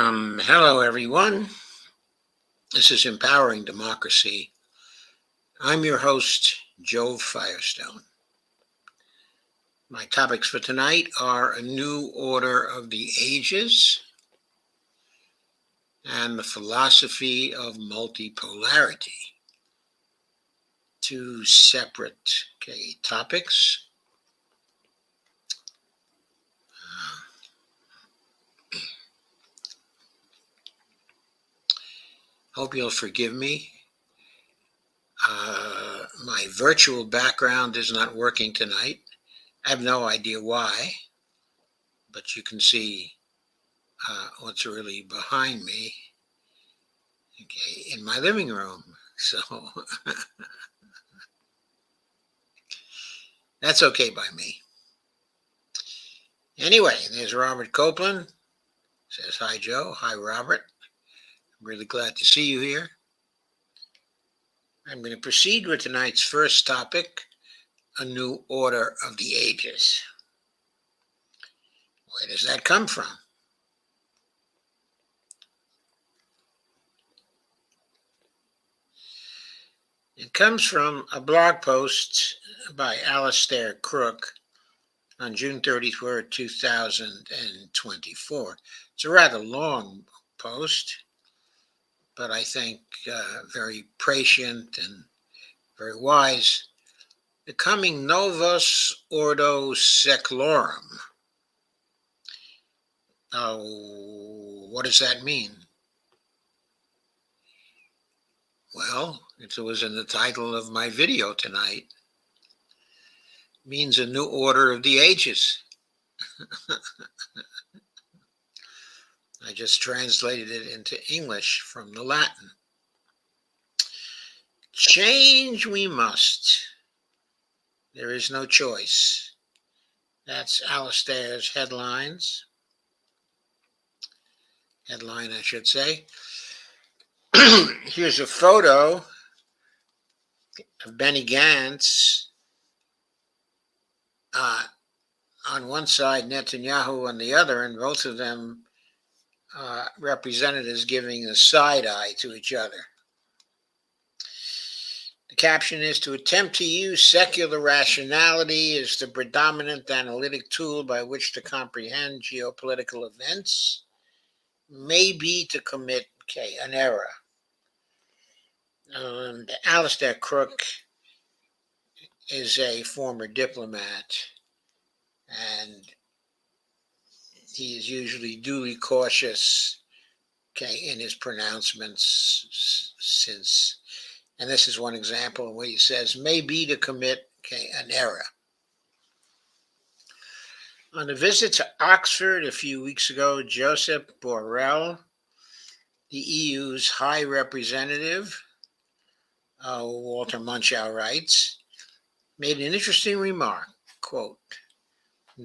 Hello, everyone. This is Empowering Democracy. I'm your host, Joe Firestone. My topics for tonight are a new order of the ages and the philosophy of multipolarity. Two separate topics. Hope you'll forgive me. My virtual background is not working tonight. I have no idea why, but you can see what's really behind me, in my living room. So that's okay by me. Anyway, there's Robert Copeland. Says, hi, Joe. Hi, Robert. I'm really glad to see you here. I'm going to proceed with tonight's first topic, a new order of the ages. Where does that come from? It comes from a blog post by Alistair Crook on June 33rd, 2024. It's a rather long post, but I think very prescient and very wise. Becoming Novus Ordo Seclorum. What does that mean? Well, it was in the title of my video tonight. It means a new order of the ages. I just translated it into English from the Latin. Change we must. There is no choice. That's Alistair's headline, I should say. Here's a photo of Benny Gantz. On one side, Netanyahu on the other, and both of them represented as giving a side eye to each other. The caption is, to attempt to use secular rationality as the predominant analytic tool by which to comprehend geopolitical events may be to commit an error. Alistair Crook is a former diplomat, and he is usually duly cautious in his pronouncements and this is one example where he says, may be to commit an error. On a visit to Oxford a few weeks ago, Joseph Borrell, the EU's High Representative, Walter Munchau writes, made an interesting remark, quote,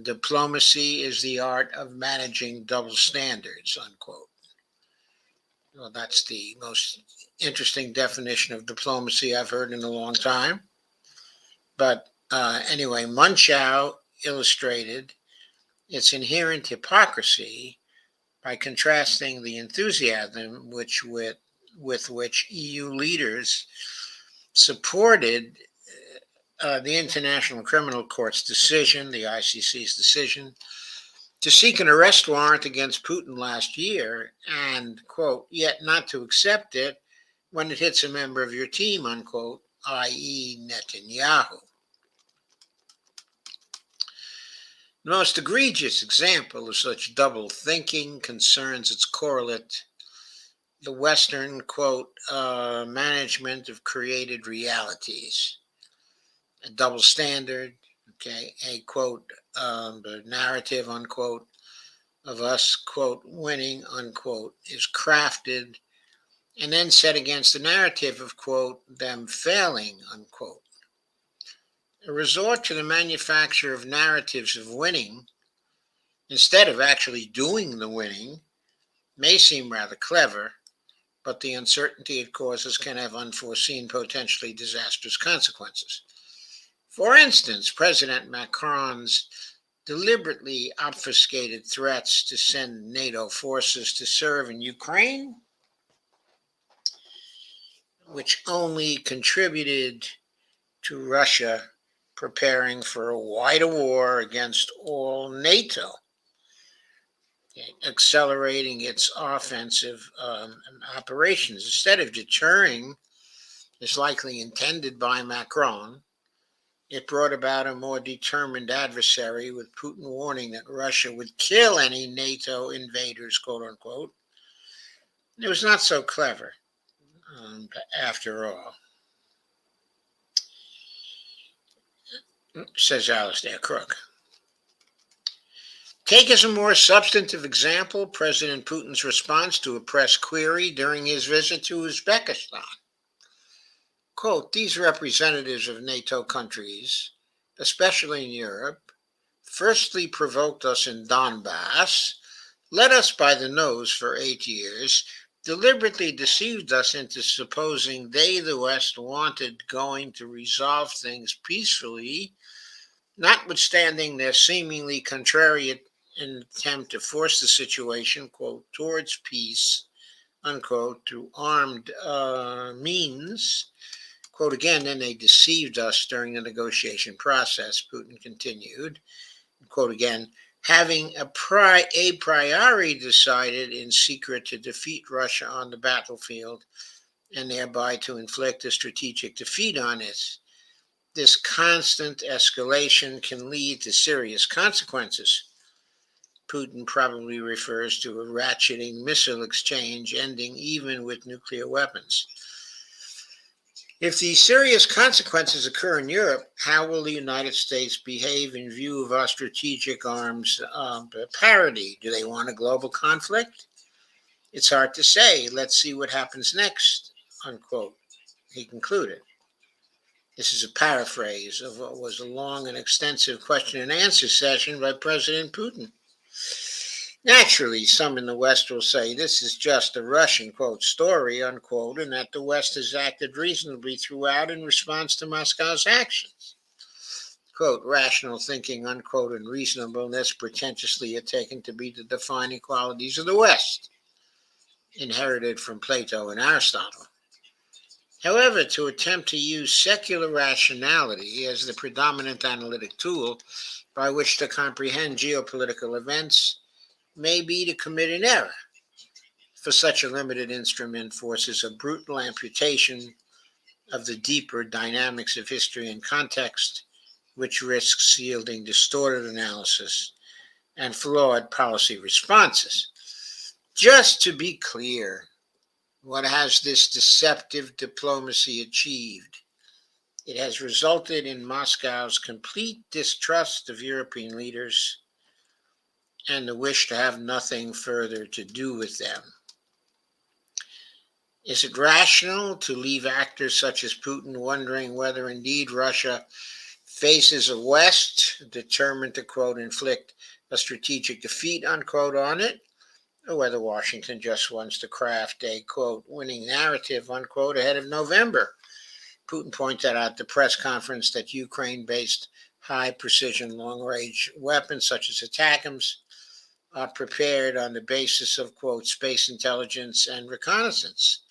diplomacy is the art of managing double standards, unquote. Well, that's the most interesting definition of diplomacy I've heard in a long time. But anyway, Munchau illustrated its inherent hypocrisy by contrasting the enthusiasm with which EU leaders supported the International Criminal Court's decision, the ICC's decision, to seek an arrest warrant against Putin last year and, quote, yet not to accept it when it hits a member of your team, unquote, i.e. Netanyahu. The most egregious example of such double thinking concerns its correlate, the Western, quote, management of created realities. A double standard, a, quote, the narrative, unquote, of us, quote, winning, unquote, is crafted and then set against the narrative of, quote, them failing, unquote. A resort to the manufacture of narratives of winning instead of actually doing the winning may seem rather clever, but the uncertainty it causes can have unforeseen, potentially disastrous consequences. For instance, President Macron's deliberately obfuscated threats to send NATO forces to serve in Ukraine, which only contributed to Russia preparing for a wider war against all NATO, accelerating its offensive operations. Instead of deterring, as likely intended by Macron, it brought about a more determined adversary, with Putin warning that Russia would kill any NATO invaders, quote unquote. It was not so clever, after all, says Alistair Crook. Take as a more substantive example President Putin's response to a press query during his visit to Uzbekistan. Quote, these representatives of NATO countries, especially in Europe, firstly provoked us in Donbass, led us by the nose for 8 years, deliberately deceived us into supposing they, the West, wanted going to resolve things peacefully, notwithstanding their seemingly contrary attempt to force the situation, quote, towards peace, unquote, through armed means. Quote again, then they deceived us during the negotiation process, Putin continued. Quote again, having a priori decided in secret to defeat Russia on the battlefield and thereby to inflict a strategic defeat on it. This constant escalation can lead to serious consequences. Putin probably refers to a ratcheting missile exchange ending even with nuclear weapons. If these serious consequences occur in Europe, how will the United States behave in view of our strategic arms parity? Do they want a global conflict? It's hard to say. Let's see what happens next, unquote, he concluded. This is a paraphrase of what was a long and extensive question and answer session by President Putin. Naturally, some in the West will say this is just a Russian, quote, story, unquote, and that the West has acted reasonably throughout in response to Moscow's actions. Quote, rational thinking, unquote, and reasonableness pretentiously are taken to be the defining qualities of the West, inherited from Plato and Aristotle. However, to attempt to use secular rationality as the predominant analytic tool by which to comprehend geopolitical events may be to commit an error, for such a limited instrument forces a brutal amputation of the deeper dynamics of history and context, which risks yielding distorted analysis and flawed policy responses. Just to be clear, what has this deceptive diplomacy achieved? It has resulted in Moscow's complete distrust of European leaders and the wish to have nothing further to do with them. Is it rational to leave actors such as Putin wondering whether indeed Russia faces a West determined to, quote, inflict a strategic defeat, unquote, on it, or whether Washington just wants to craft a, quote, winning narrative, unquote, ahead of November? Putin pointed out at the press conference that Ukraine-based high-precision long-range weapons such as ATACMS are prepared on the basis of, quote, space intelligence and reconnaissance,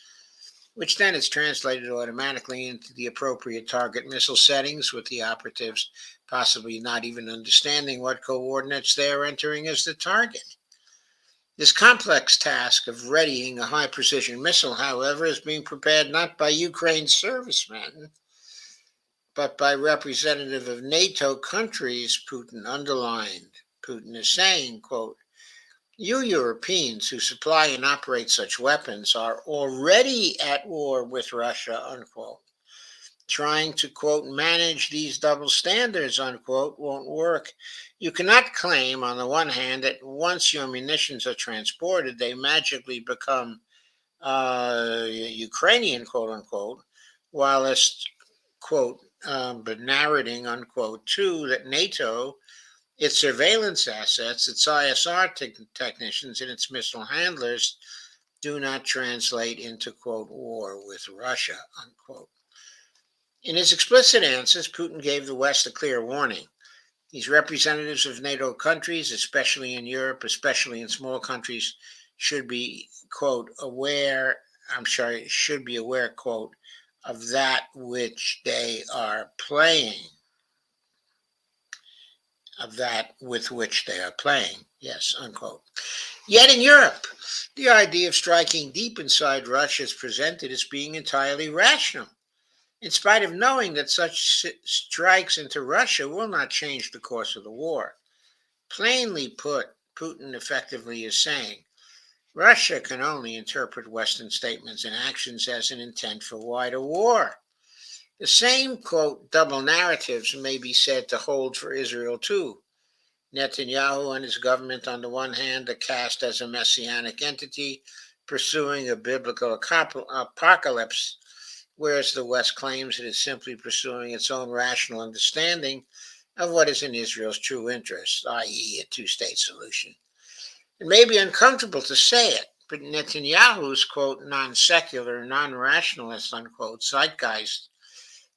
which then is translated automatically into the appropriate target missile settings, with the operatives possibly not even understanding what coordinates they are entering as the target. This complex task of readying a high-precision missile, however, is being prepared not by Ukraine's servicemen, but by representatives of NATO countries, Putin underlined. Putin is saying, quote, you Europeans who supply and operate such weapons are already at war with Russia, unquote. Trying to, quote, manage these double standards, unquote, won't work. You cannot claim, on the one hand, that once your munitions are transported, they magically become Ukrainian, quote, unquote, while it's, quote, but narrating, unquote, too, that NATO, its surveillance assets, its ISR technicians, and its missile handlers do not translate into, quote, war with Russia, unquote. In his explicit answers, Putin gave the West a clear warning. These representatives of NATO countries, especially in Europe, especially in small countries, should be, quote, should be aware, quote, of that which they are playing, of that with which they are playing, yes, unquote. Yet in Europe, the idea of striking deep inside Russia is presented as being entirely rational, in spite of knowing that such strikes into Russia will not change the course of the war. Plainly put, Putin effectively is saying Russia can only interpret Western statements and actions as an intent for wider war. The same, quote, double narratives may be said to hold for Israel too. Netanyahu and his government, on the one hand, are cast as a messianic entity pursuing a biblical apocalypse, whereas the West claims it is simply pursuing its own rational understanding of what is in Israel's true interest, i.e., a two-state solution. It may be uncomfortable to say it, but Netanyahu's, quote, non-secular, non-rationalist, unquote, zeitgeist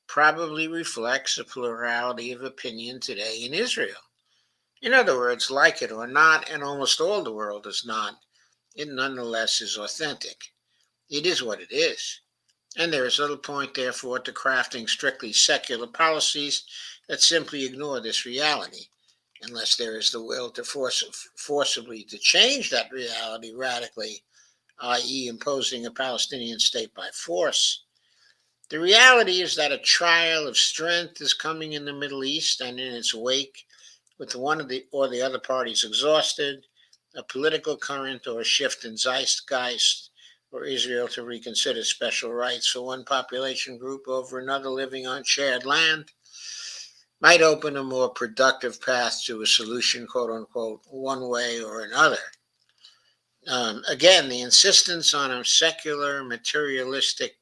probably reflects a plurality of opinion today in Israel. In other words, like it or not, and almost all the world is not, it nonetheless is authentic. It is what it is. And there is little point, therefore, to crafting strictly secular policies that simply ignore this reality, unless there is the will to forcibly to change that reality radically, i.e., imposing a Palestinian state by force. The reality is that a trial of strength is coming in the Middle East, and in its wake, with one of the or the other parties exhausted, a political current or a shift in zeitgeist for Israel to reconsider special rights for one population group over another living on shared land might open a more productive path to a solution, quote unquote, one way or another. Again, the insistence on a secular, materialistic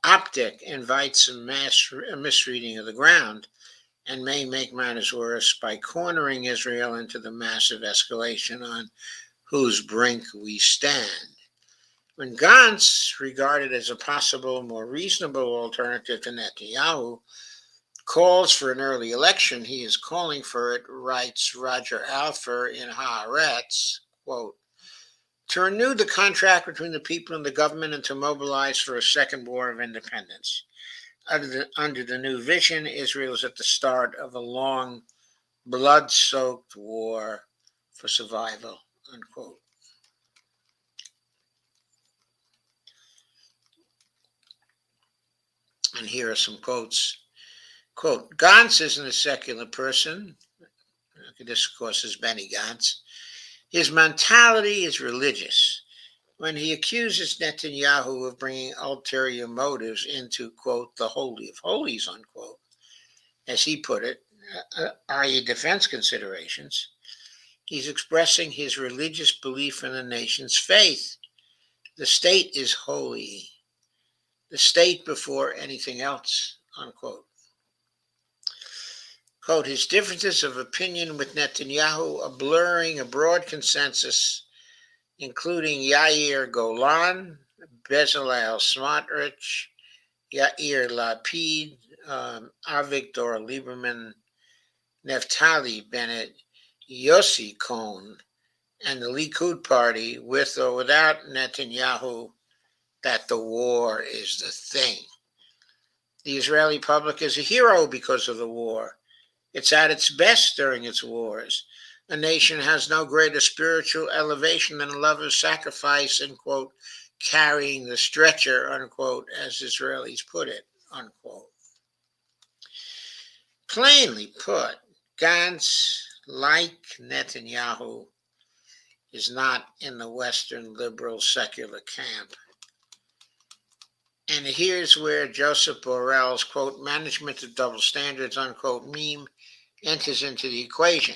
optic invites a misreading of the ground and may make matters worse by cornering Israel into the massive escalation on whose brink we stand. When Gantz, regarded as a possible, more reasonable alternative to Netanyahu, calls for an early election, he is calling for it, writes Roger Alfer in Haaretz, quote, to renew the contract between the people and the government and to mobilize for a second war of independence. Under the new vision, Israel is at the start of a long, blood-soaked war for survival, unquote. And here are some quotes. Quote, Gantz isn't a secular person. This, of course, is Benny Gantz. His mentality is religious. When he accuses Netanyahu of bringing ulterior motives into, quote, the Holy of Holies, unquote, as he put it, i.e. defense considerations, he's expressing his religious belief in the nation's faith. The state is holy. The state before anything else, unquote. Quote, his differences of opinion with Netanyahu are blurring a broad consensus, including Yair Golan, Bezalel Smotrich, Yair Lapid, Avigdor Lieberman, Naftali Bennett, Yossi Cohn, and the Likud party, with or without Netanyahu, that the war is the thing. The Israeli public is a hero because of the war. It's at its best during its wars. A nation has no greater spiritual elevation than a love of sacrifice and, quote, carrying the stretcher, unquote, as Israelis put it, unquote. Plainly put, Gantz, like Netanyahu, is not in the Western liberal secular camp. And here's where Joseph Borrell's, quote, management of double standards, unquote, meme enters into the equation.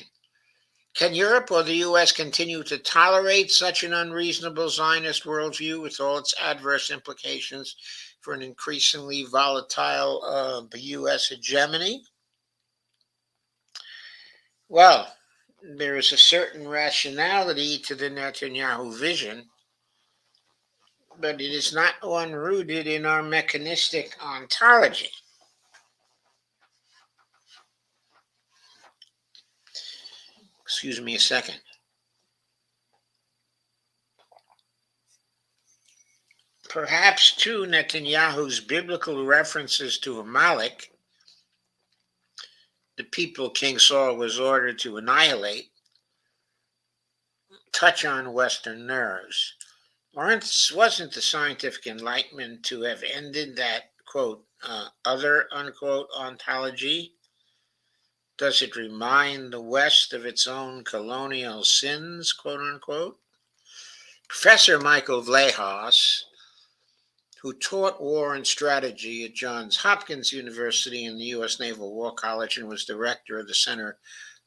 Can Europe or the U.S. continue to tolerate such an unreasonable Zionist worldview with all its adverse implications for an increasingly volatile U.S. hegemony? Well, there is a certain rationality to the Netanyahu vision, but it is not one rooted in our mechanistic ontology. Excuse me a second. Perhaps, too, Netanyahu's biblical references to Amalek, the people King Saul was ordered to annihilate, touch on Western nerves. Wasn't the scientific enlightenment to have ended that, quote, other, unquote, ontology? Does it remind the West of its own colonial sins, quote unquote? Professor Michael Vlahos, who taught war and strategy at Johns Hopkins University and the U.S. Naval War College and was director of the Center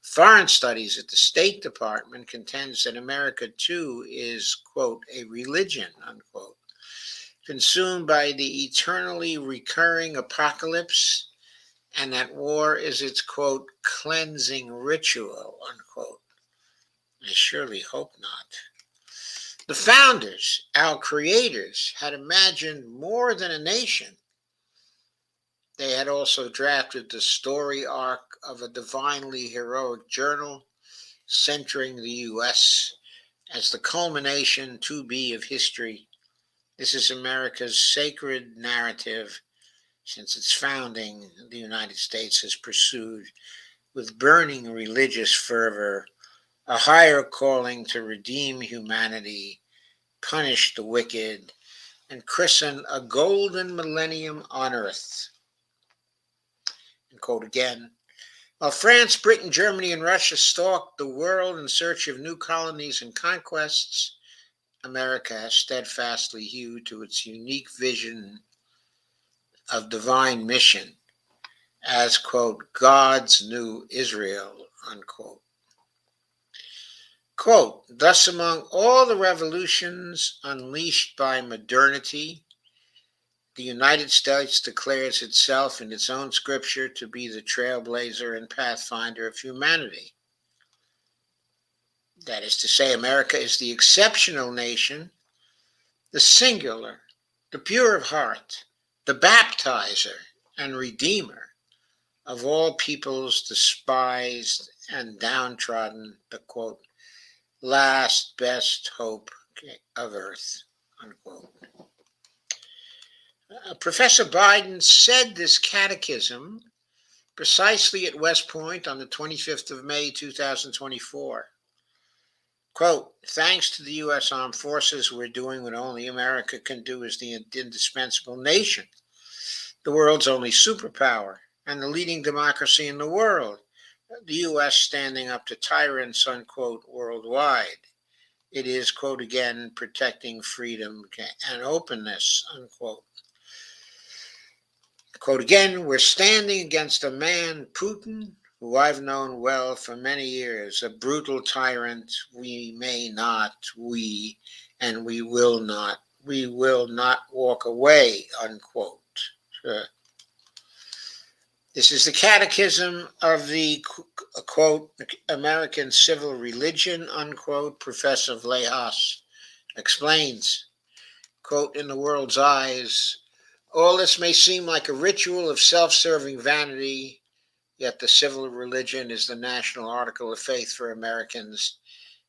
for Foreign Studies at the State Department, contends that America, too, is, quote, a religion, unquote, consumed by the eternally recurring apocalypse, and that war is its, quote, cleansing ritual, unquote. I surely hope not. The founders, our creators, had imagined more than a nation. They had also drafted the story arc of a divinely heroic journal centering the U.S. as the culmination to be of history. This is America's sacred narrative. Since its founding, the United States has pursued with burning religious fervor a higher calling to redeem humanity, punish the wicked, and christen a golden millennium on earth. And quote again, while France, Britain, Germany, and Russia stalked the world in search of new colonies and conquests, America has steadfastly hewed to its unique vision of divine mission as, quote, God's new Israel, unquote. Quote, thus among all the revolutions unleashed by modernity, the United States declares itself in its own scripture to be the trailblazer and pathfinder of humanity. That is to say, America is the exceptional nation, the singular, the pure of heart, the baptizer and redeemer of all peoples despised and downtrodden, the, quote, last best hope of earth, unquote. Professor Biden said this catechism precisely at West Point on the 25th of May, 2024. Quote, thanks to the U.S. Armed Forces, we're doing what only America can do as the indispensable nation, the world's only superpower, and the leading democracy in the world, the U.S. standing up to tyrants, unquote, worldwide. It is, quote again, protecting freedom and openness, unquote. Quote again, we're standing against a man, Putin, who I've known well for many years, a brutal tyrant. We will not walk away, unquote. This is the catechism of the, quote, American civil religion, unquote. Professor Vlahos explains, quote, in the world's eyes, all this may seem like a ritual of self-serving vanity, yet the civil religion is the national article of faith for Americans.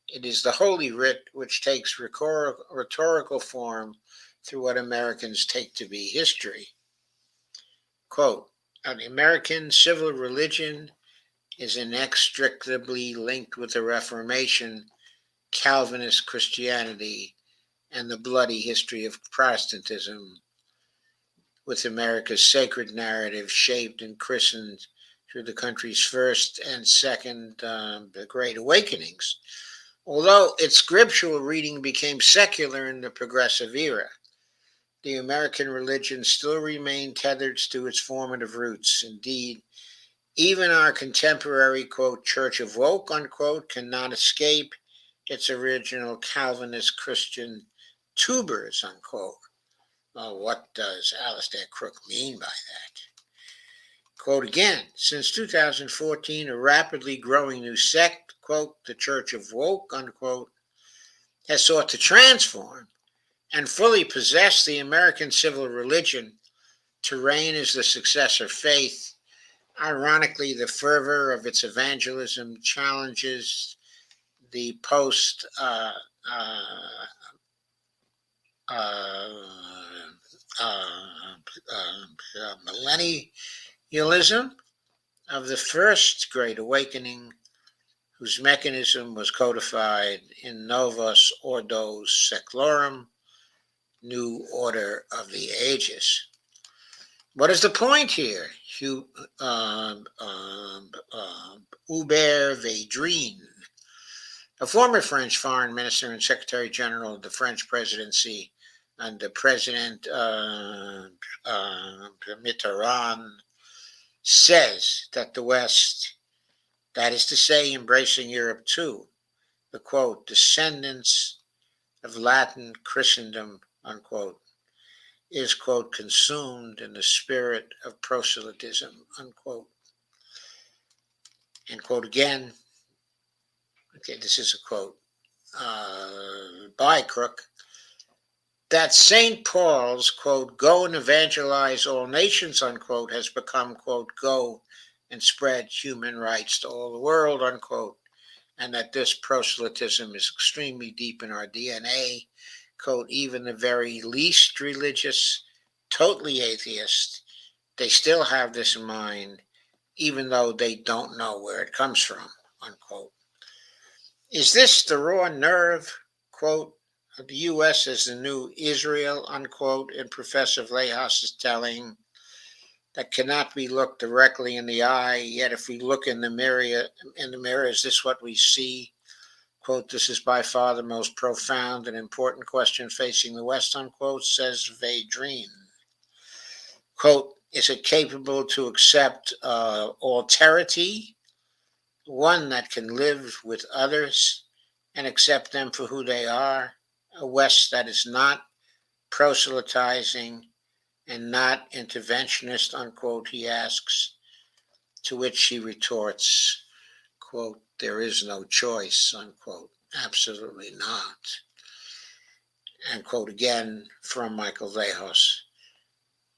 It is the holy writ which takes rhetorical form through what Americans take to be history. Quote, the American civil religion is inextricably linked with the Reformation, Calvinist Christianity, and the bloody history of Protestantism, with America's sacred narrative shaped and christened through the country's first and second, the Great Awakenings. Although its scriptural reading became secular in the progressive era, the American religion still remained tethered to its formative roots. Indeed, even our contemporary, quote, Church of Woke, unquote, cannot escape its original Calvinist Christian tubers, unquote. Well, what does Alistair Crook mean by that? Quote again, since 2014, a rapidly growing new sect, quote, the Church of Woke, unquote, has sought to transform and fully possess the American civil religion to reign as the successor faith. Ironically, the fervor of its evangelism challenges the post uh, millennialism of the First Great Awakening, whose mechanism was codified in Novus Ordo Seclorum, New Order of the Ages. What is the point here? Hubert Védrine, a former French foreign minister and secretary general of the French presidency under President Mitterrand, says that the West, that is to say, embracing Europe too, the quote, descendants of Latin Christendom, unquote, is, quote, consumed in the spirit of proselytism, unquote. And quote again, okay, this is a quote by Crook, that St. Paul's, quote, go and evangelize all nations, unquote, has become, quote, go and spread human rights to all the world, unquote, and that this proselytism is extremely deep in our DNA, quote, even the very least religious, totally atheist, they still have this in mind, even though they don't know where it comes from, unquote. Is this the raw nerve, quote, of the U.S. as the new Israel, unquote, and Professor Vlahos is telling, that cannot be looked directly in the eye, yet if we look in the mirror, is this what we see? Quote, this is by far the most profound and important question facing the West, unquote, says Védrine. Quote, is it capable to accept alterity, one that can live with others and accept them for who they are, a West that is not proselytizing and not interventionist, unquote, he asks, to which she retorts, quote, there is no choice, unquote, absolutely not. And quote again from Michael Vlahos,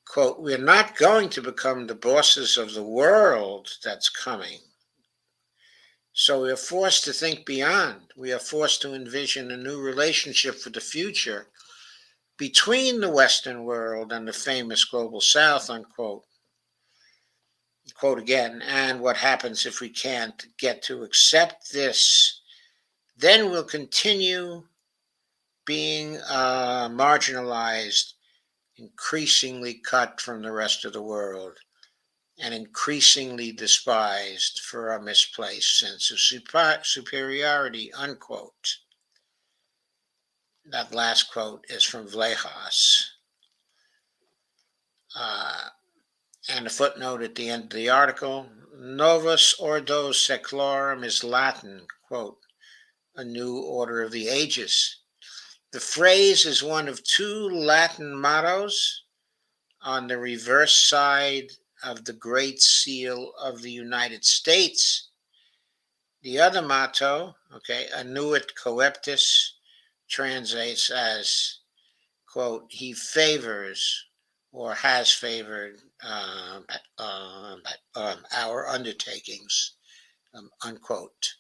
quote, we're not going to become the bosses of the world that's coming. So we are forced to think beyond. We are forced to envision a new relationship for the future between the Western world and the famous global South, unquote. Quote again, and what happens if we can't get to accept this? Then we'll continue being marginalized, increasingly cut from the rest of the world, and increasingly despised for our misplaced sense of superiority, unquote. That last quote is from Vlahos. And a footnote at the end of the article, Novus Ordo Seclorum is Latin, quote, a new order of the ages. The phrase is one of two Latin mottos on the reverse side of the Great Seal of the United States. The other motto, okay, Annuit Coeptis, translates as, quote, he favors or has favored our undertakings, unquote.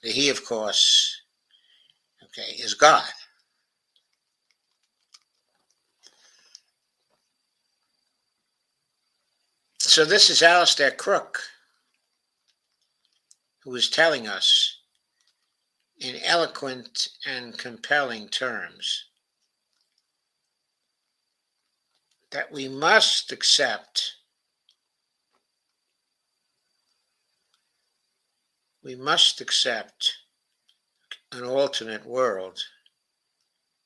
The he, of course, okay, is God. So this is Alistair Crook, who is telling us in eloquent and compelling terms that we must accept an alternate world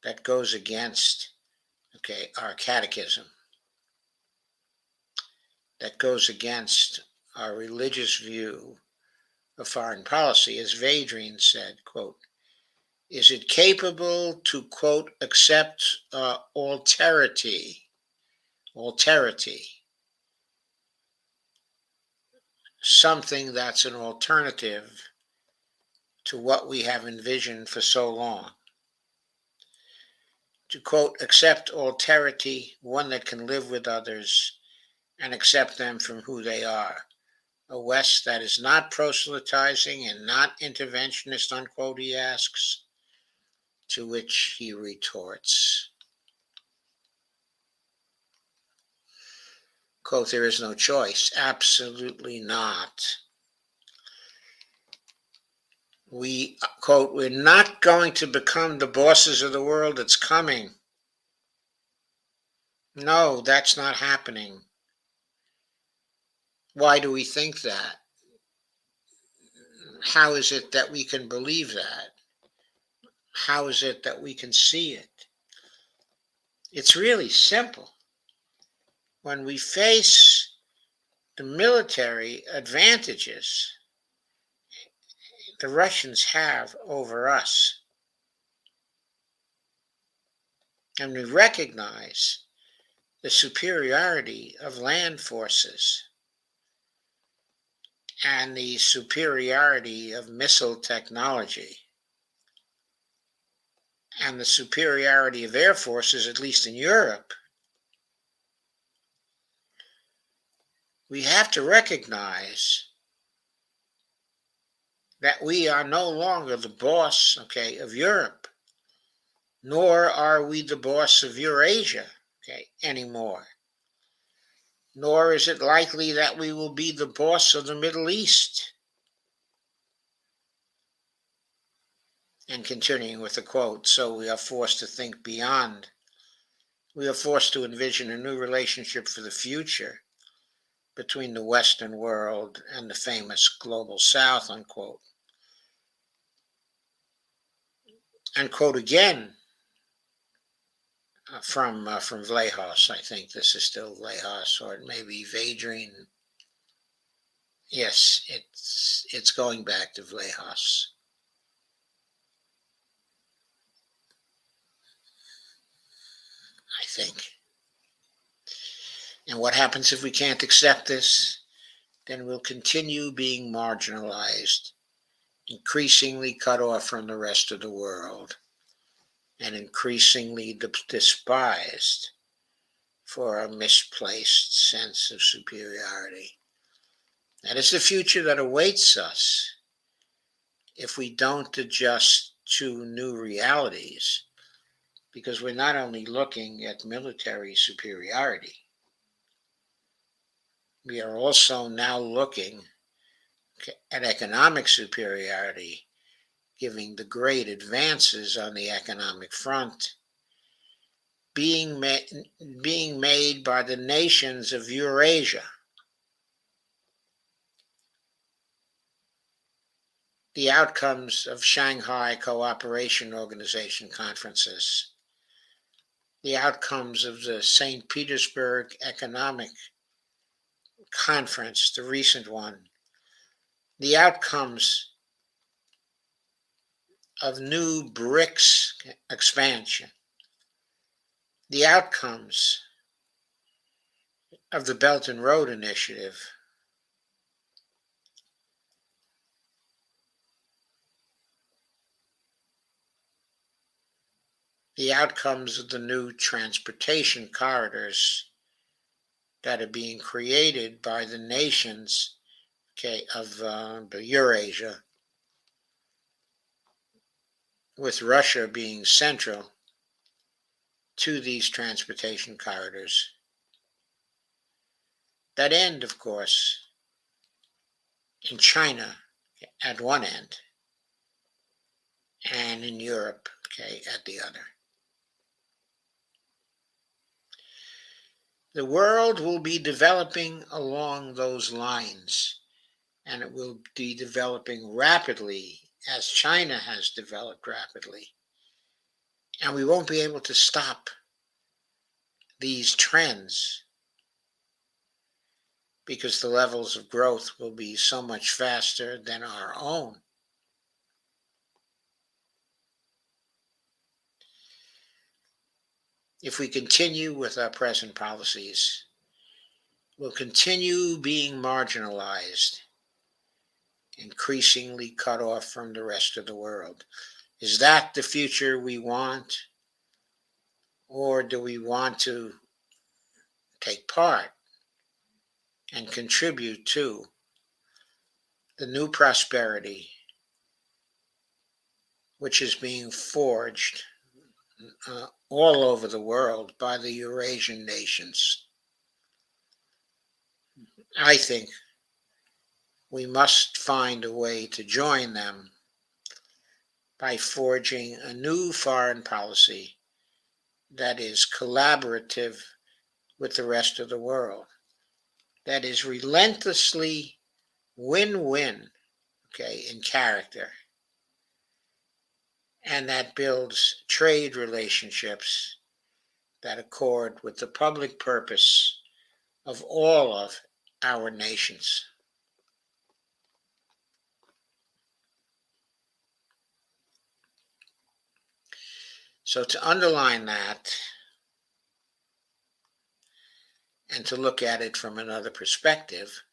that goes against, okay, our catechism, that goes against our religious view of foreign policy. As Védrine said, quote, is it capable to, quote, accept alterity, something that's an alternative to what we have envisioned for so long? To, quote, accept alterity, one that can live with others and accept them from who they are, A West that is not proselytizing and not interventionist, unquote, he asks, to which he retorts, quote, there is no choice. Absolutely not. We, quote, we're not going to become the bosses of the world that's coming. No, that's not happening. Why do we think that? How is it that we can believe that? How is it that we can see it? It's really simple. When we face the military advantages the Russians have over us, and we recognize the superiority of land forces and the superiority of missile technology and the superiority of air forces, at least in Europe, we have to recognize that we are no longer the boss, okay, of Europe, nor are we the boss of Eurasia, okay, anymore. Nor is it likely that we will be the boss of the Middle East. And continuing with the quote, so we are forced to think beyond. We are forced to envision a new relationship for the future between the Western world and the famous global South, unquote. And quote again from Vlahos. I think this is still Vlahos, or it may be Vadrine. Yes, it's going back to Vlahos, I think. And what happens if we can't accept this? Then we'll continue being marginalized, increasingly cut off from the rest of the world, and increasingly despised for a misplaced sense of superiority. That is the future that awaits us if we don't adjust to new realities, because we're not only looking at military superiority, we are also now looking at economic superiority, giving the great advances on the economic front being made by the nations of Eurasia. The outcomes of Shanghai Cooperation Organization conferences, the outcomes of the St. Petersburg Economic Conference, the recent one, the outcomes of new BRICS expansion, the outcomes of the Belt and Road Initiative, the outcomes of the new transportation corridors that are being created by the nations, okay, of the Eurasia, with Russia being central to these transportation corridors. That end, of course, in China at one end and in Europe, okay, at the other. The world will be developing along those lines, and it will be developing rapidly as China has developed rapidly. And we won't be able to stop these trends because the levels of growth will be so much faster than our own. If we continue with our present policies, we'll continue being marginalized, increasingly cut off from the rest of the world. Is that the future we want? Or do we want to take part and contribute to the new prosperity which is being forged all over the world by the Eurasian nations. I think we must find a way to join them by forging a new foreign policy that is collaborative with the rest of the world, that is relentlessly win-win, okay, in character, and that builds trade relationships that accord with the public purpose of all of our nations. So to underline that and to look at it from another perspective,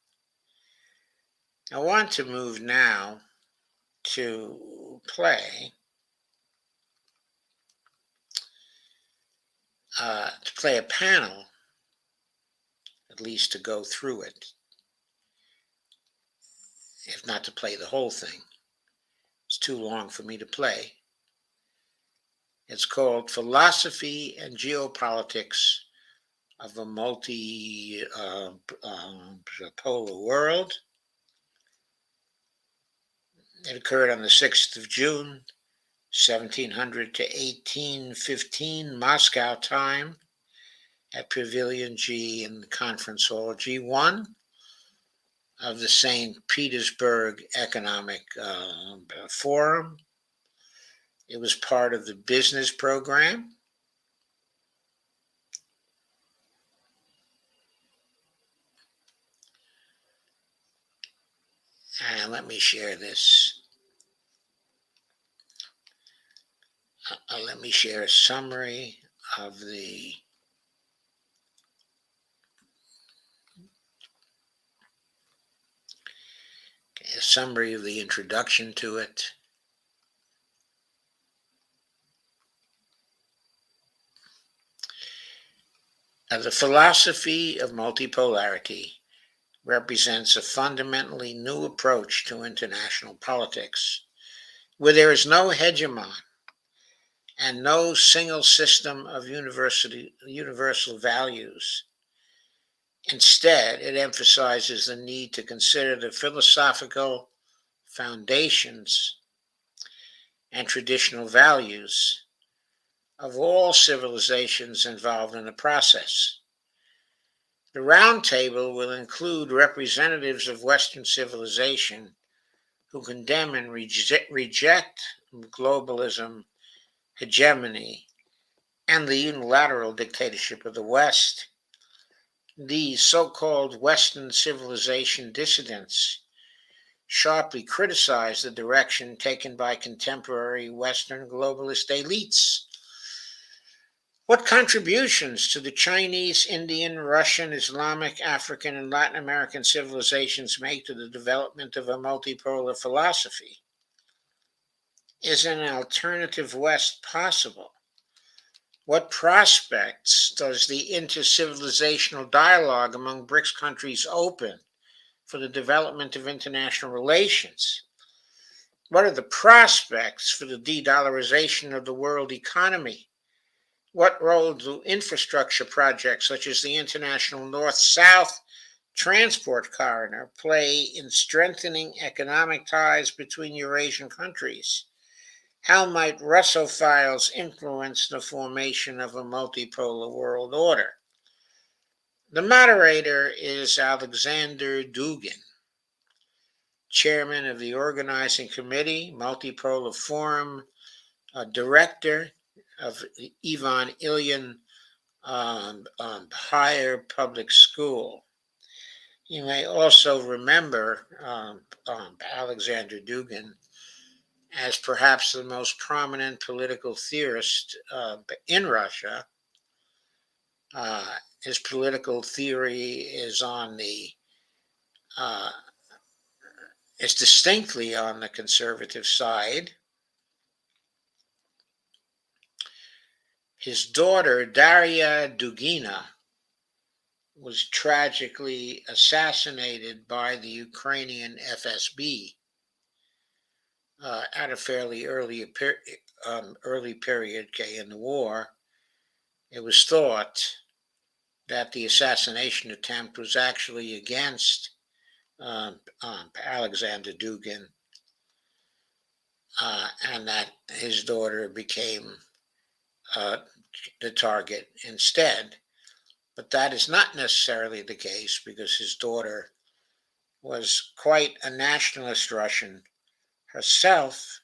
I want to move now to play a panel, at least to go through it, if not to play the whole thing. It's too long for me to play. It's called Philosophy and Geopolitics of a Multi-polar World. It occurred on the 6th of June, 1700 to 1815 Moscow time at Pavilion G in the Conference Hall G1 of the St. Petersburg Economic Forum. It was part of the business program. And let me share this. Let me share a summary of the introduction to it. The philosophy of multipolarity represents a fundamentally new approach to international politics, where there is no hegemon and no single system of universal values. Instead, it emphasizes the need to consider the philosophical foundations and traditional values of all civilizations involved in the process. The Roundtable will include representatives of Western civilization who condemn and reject globalism, hegemony, and the unilateral dictatorship of the West. These so-called Western civilization dissidents sharply criticize the direction taken by contemporary Western globalist elites. What contributions to the Chinese, Indian, Russian, Islamic, African, and Latin American civilizations make to the development of a multipolar philosophy? Is an alternative West possible? What prospects does the intercivilizational dialogue among BRICS countries open for the development of international relations? What are the prospects for the de-dollarization of the world economy? What role do infrastructure projects such as the International North-South Transport Corridor play in strengthening economic ties between Eurasian countries? How might Russophiles influence the formation of a multipolar world order? The moderator is Alexander Dugin, chairman of the organizing committee, Multipolar Forum, director of Ivan Ilyin Higher Public School. You may also remember Alexander Dugin as perhaps the most prominent political theorist in Russia. His political theory is is distinctly on the conservative side. His daughter, Daria Dugina, was tragically assassinated by the Ukrainian FSB at a fairly early period, okay, in the war. It was thought that the assassination attempt was actually against Alexander Dugin, and that his daughter became uh, the target instead. But that is not necessarily the case because his daughter was quite a nationalist Russian herself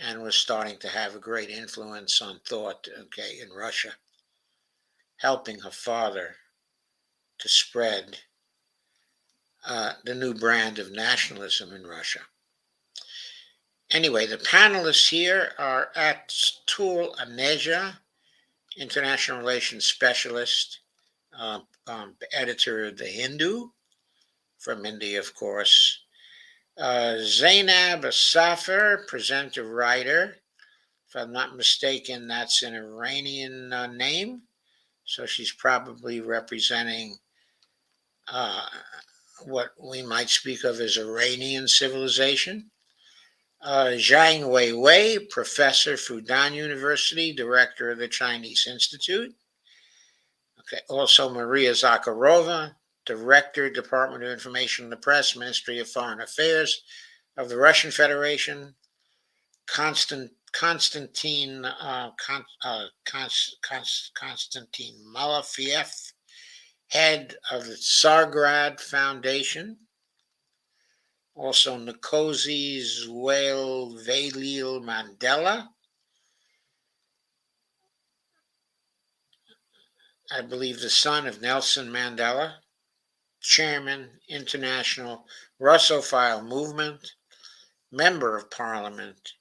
and was starting to have a great influence on thought, okay, in Russia, helping her father to spread the new brand of nationalism in Russia. Anyway, the panelists here are Atul Aneja, international relations specialist, editor of The Hindu from India, of course. Zainab Safar, presenter, writer. If I'm not mistaken, that's an Iranian name. So she's probably representing uh, what we might speak of as Iranian civilization. Zhang Weiwei, professor, Fudan University, director of the Chinese Institute. Okay, also Maria Zakharova, director, Department of Information and the Press, Ministry of Foreign Affairs of the Russian Federation. Konstantin Malafiev, head of the Tsargrad Foundation. Also Nkosi Velil Mandela, I believe the son of Nelson Mandela, chairman, International Russophile Movement, member of Parliament,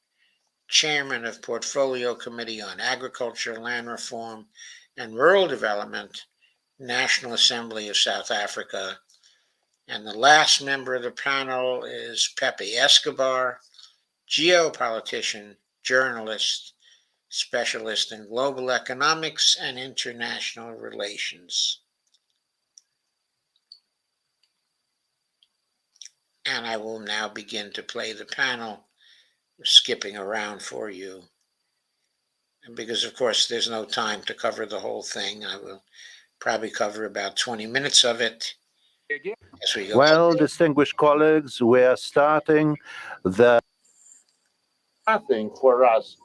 chairman of Portfolio Committee on Agriculture, Land Reform, and Rural Development, National Assembly of South Africa. And the last member of the panel is Pepe Escobar, geopolitician, journalist, specialist in global economics and international relations. And I will now begin to play the panel, skipping around for you. And because, of course, there's no time to cover the whole thing, I will probably cover about 20 minutes of it as we go. Well, distinguished colleagues, we are starting the nothing for us,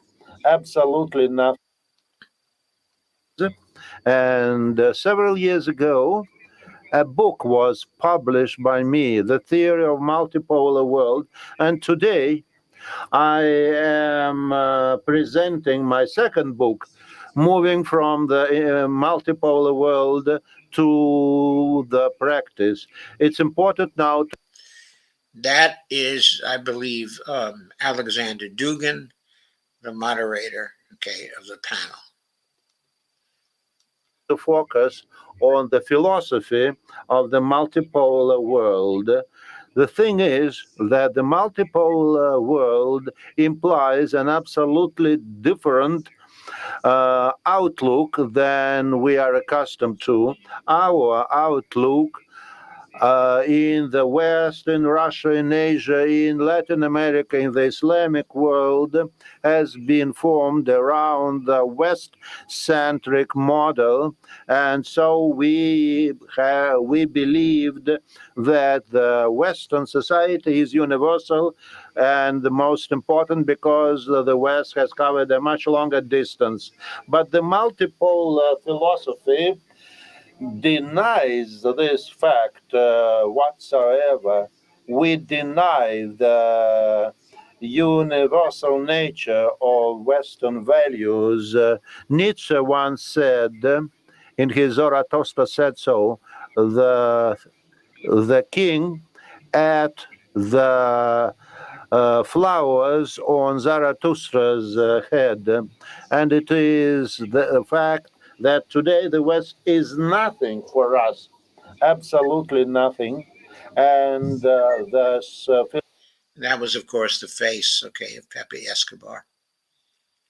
absolutely nothing. And several years ago, a book was published by me, The Theory of Multipolar World, and today I am presenting my second book, moving from the multipolar world to the practice. It's important now to That is, I believe, Alexander Dugin, the moderator, okay, of the panel. focus on the philosophy of the multipolar world. The thing is that the multipolar world implies an absolutely different outlook than we are accustomed to. Our outlook in the West, in Russia, in Asia, in Latin America, in the Islamic world, has been formed around the West centric model. And so we believed that the Western society is universal and the most important because the West has covered a much longer distance. But the multiple philosophy denies this fact whatsoever. We deny the universal nature of Western values. Nietzsche once said, in his Zarathustra said so, the king ate the flowers on Zarathustra's head. And it is the fact that today the West is nothing for us, absolutely nothing. And That was, of course, the face, okay, of Pepe Escobar.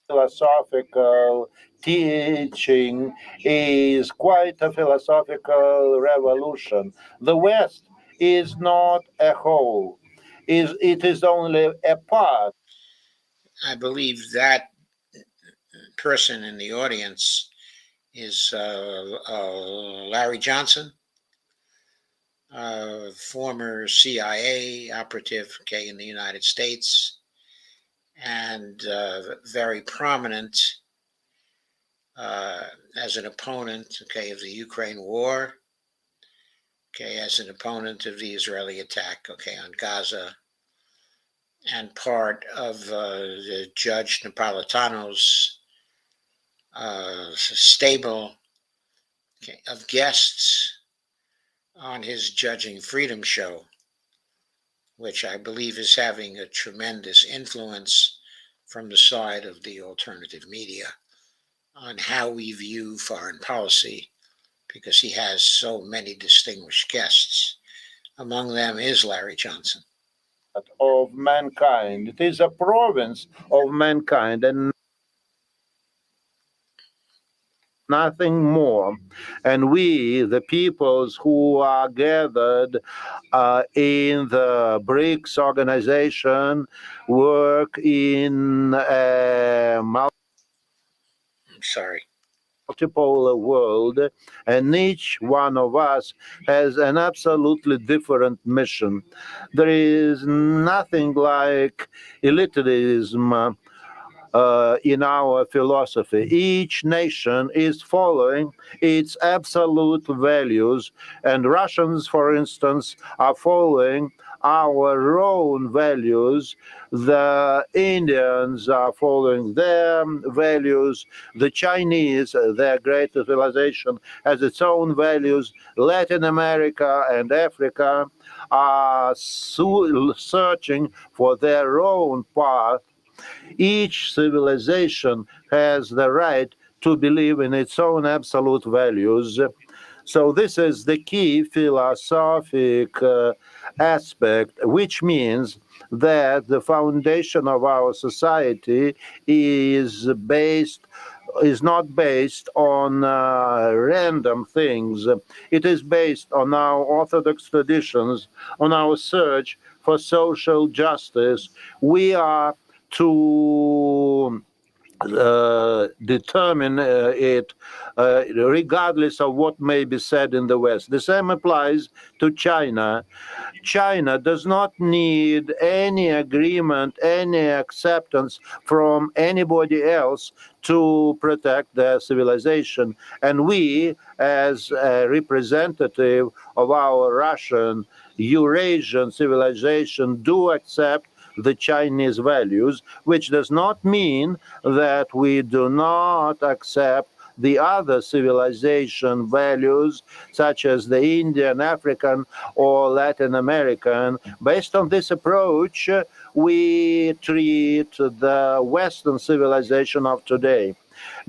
philosophical teaching is quite a philosophical revolution. The West is not a whole, it is only a part. I believe that person in the audience is Larry Johnson, former CIA operative, okay, in the United States, and very prominent as an opponent, okay, of the Ukraine war, okay, as an opponent of the Israeli attack, okay, on Gaza, and part of Judge Napolitano's stable, okay, of guests on his Judging Freedom show, which I believe is having a tremendous influence from the side of the alternative media on how we view foreign policy, because he has so many distinguished guests. Among them is Larry Johnson. Of mankind. It is a province of mankind and nothing more. And we, the peoples who are gathered in the BRICS organization, work in a I'm sorry. multipolar world, and each one of us has an absolutely different mission. There is nothing like elitism in our philosophy. Each nation is following its absolute values, and Russians, for instance, are following our own values. The Indians are following their values. The Chinese, their great civilization, has its own values. Latin America and Africa are searching for their own path. Each civilization has the right to believe in its own absolute values. So, this is the key philosophic aspect, which means that the foundation of our society is not based on random things. It is based on our orthodox traditions, on our search for social justice. We are to determine it regardless of what may be said in the West. The same applies to China. China does not need any agreement, any acceptance from anybody else to protect their civilization. And we, as a representative of our Russian, Eurasian civilization, do accept the Chinese values, which does not mean that we do not accept the other civilization values, such as the Indian, African, or Latin American. Based on this approach, we treat the Western civilization of today,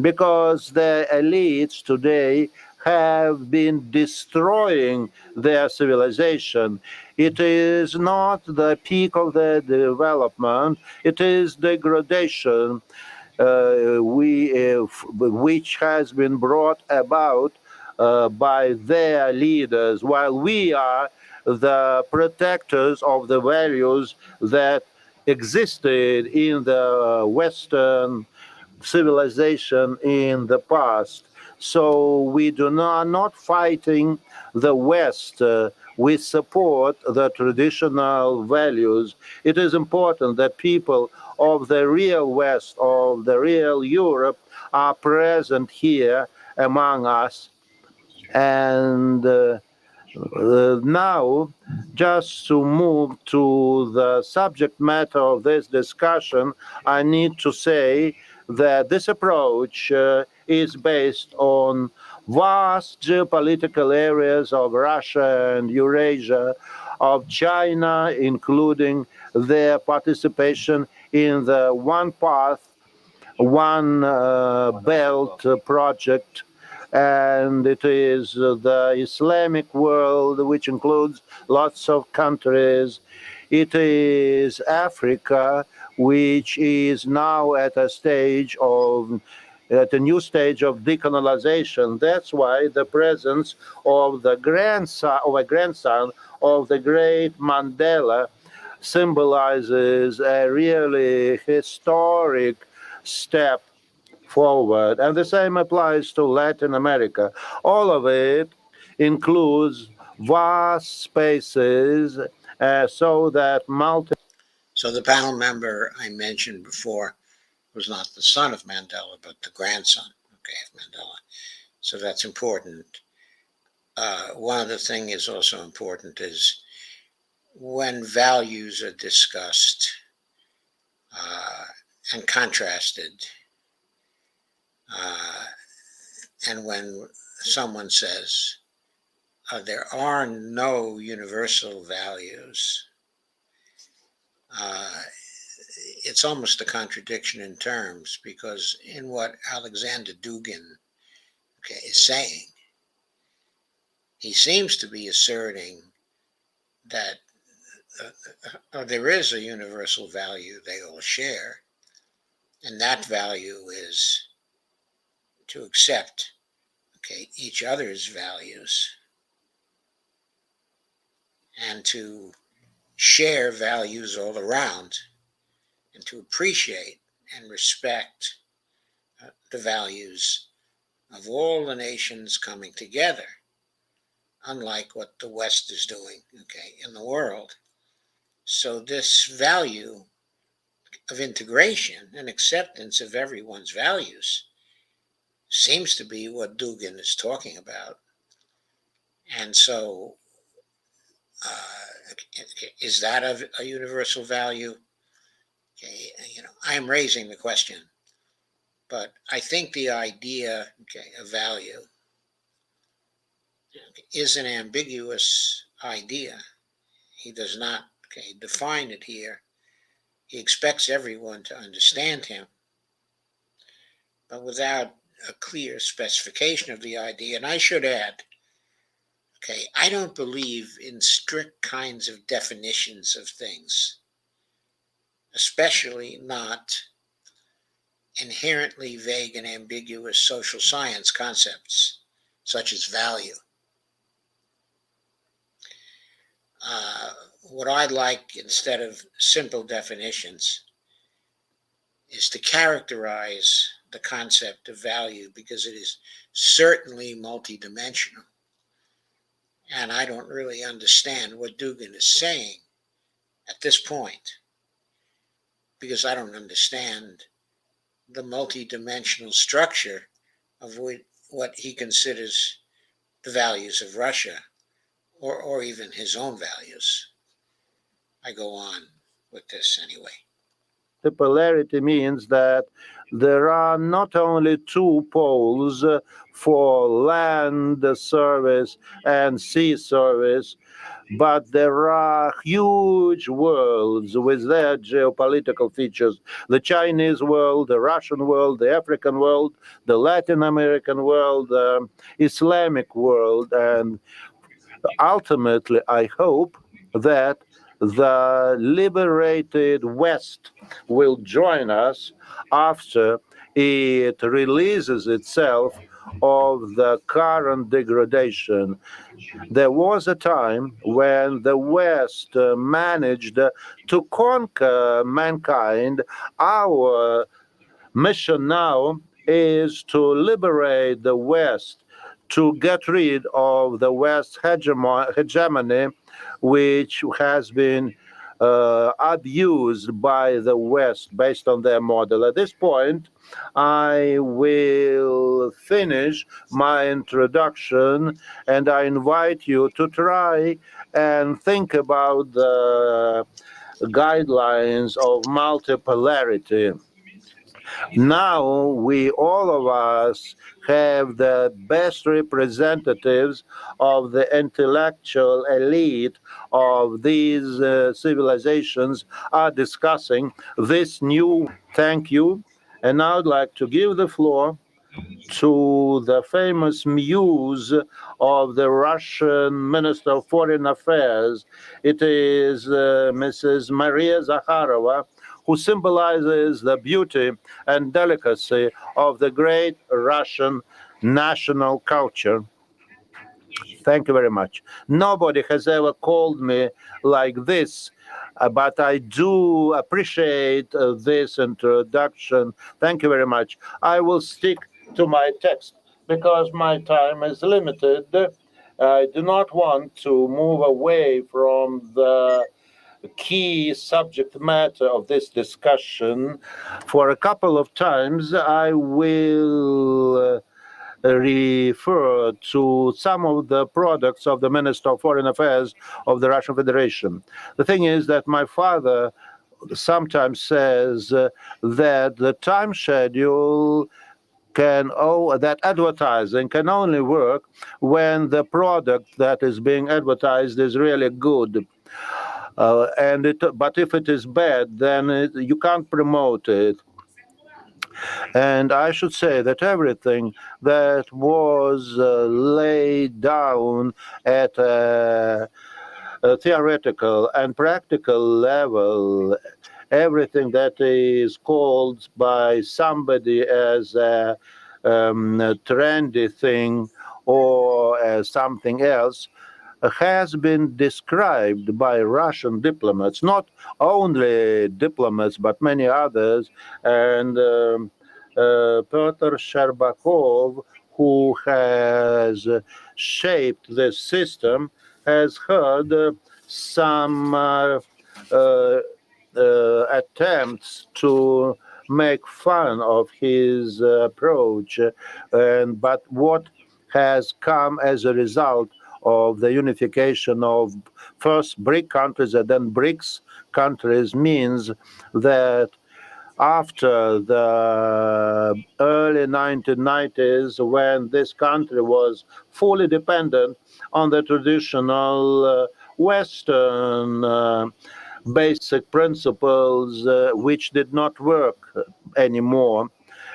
because the elites today have been destroying their civilization. It is not the peak of the development, it is degradation, which has been brought about by their leaders, while we are the protectors of the values that existed in the Western civilization in the past. So we are not fighting the West. We support the traditional values. It is important that people of the real West, of the real Europe, are present here among us. And now, just to move to the subject matter of this discussion, I need to say that this approach is based on vast geopolitical areas of Russia and Eurasia, of China, including their participation in the One Path, One Belt project, and it is the Islamic world, which includes lots of countries. It is Africa, which is now at a new stage of decolonization. That's why the presence of the grandson of the great Mandela symbolizes a really historic step forward. And the same applies to Latin America. All of it includes vast spaces so that multi. So the panel member I mentioned before was not the son of Mandela, but the grandson, okay, of Mandela. So that's important. One of the things is also important is when values are discussed uh, and contrasted, uh, and when someone says there are no universal values, uh, it's almost a contradiction in terms because in what Alexander Dugin, okay, is saying, he seems to be asserting that there is a universal value they all share, and that value is to accept, okay, each other's values and to share values all around and to appreciate and respect the values of all the nations coming together, unlike what the West is doing, okay, in the world. So this value of integration and acceptance of everyone's values seems to be what Dugin is talking about. And so, is that a universal value? Okay, I am raising the question, but I think the idea, okay, of value is an ambiguous idea. He does not, okay, define it here. He expects everyone to understand him, but without a clear specification of the idea. And I should add, okay, I don't believe in strict kinds of definitions of things, especially not inherently vague and ambiguous social science concepts such as value. Uh, what I'd like instead of simple definitions is to characterize the concept of value because it is certainly multidimensional. And I don't really understand what Dugin is saying at this point because I don't understand the multidimensional structure of what he considers the values of Russia or even his own values. I go on with this anyway. Multipolarity means that there are not only two poles for land service and sea service, but there are huge worlds with their geopolitical features: the Chinese world, the Russian world, the African world, the Latin American world, the Islamic world, and ultimately, I hope that the liberated West will join us after it releases itself of the current degradation. There was a time when the West managed to conquer mankind. Our mission now is to liberate the West, to get rid of the West hegemony, which has been abused by the West based on their model. At this point, I will finish my introduction and I invite you to try and think about the guidelines of multipolarity. Now we all of us have the best representatives of the intellectual elite of these civilizations are discussing this new. Thank you. And now I'd like to give the floor to the famous muse of the Russian Minister of Foreign Affairs. It is Mrs. Maria Zakharova, who symbolizes the beauty and delicacy of the great Russian national culture. Thank you very much. Nobody has ever called me like this, but I do appreciate this introduction. Thank you very much. I will stick to my text because my time is limited. I do not want to move away from the key subject matter of this discussion. For a couple of times, I will refer to some of the products of the Minister of Foreign Affairs of the Russian Federation. The thing is that my father sometimes says that the time schedule that advertising can only work when the product that is being advertised is really good. But if it is bad, then you can't promote it. And I should say that everything that was laid down at a theoretical and practical level, everything that is called by somebody as a trendy thing or as something else, has been described by Russian diplomats, not only diplomats, but many others. And Petr Sherbakov, who has shaped this system, has heard some attempts to make fun of his approach. But what has come as a result of the unification of first BRIC countries and then BRICS countries means that after the early 1990s, when this country was fully dependent on the traditional Western basic principles, which did not work anymore.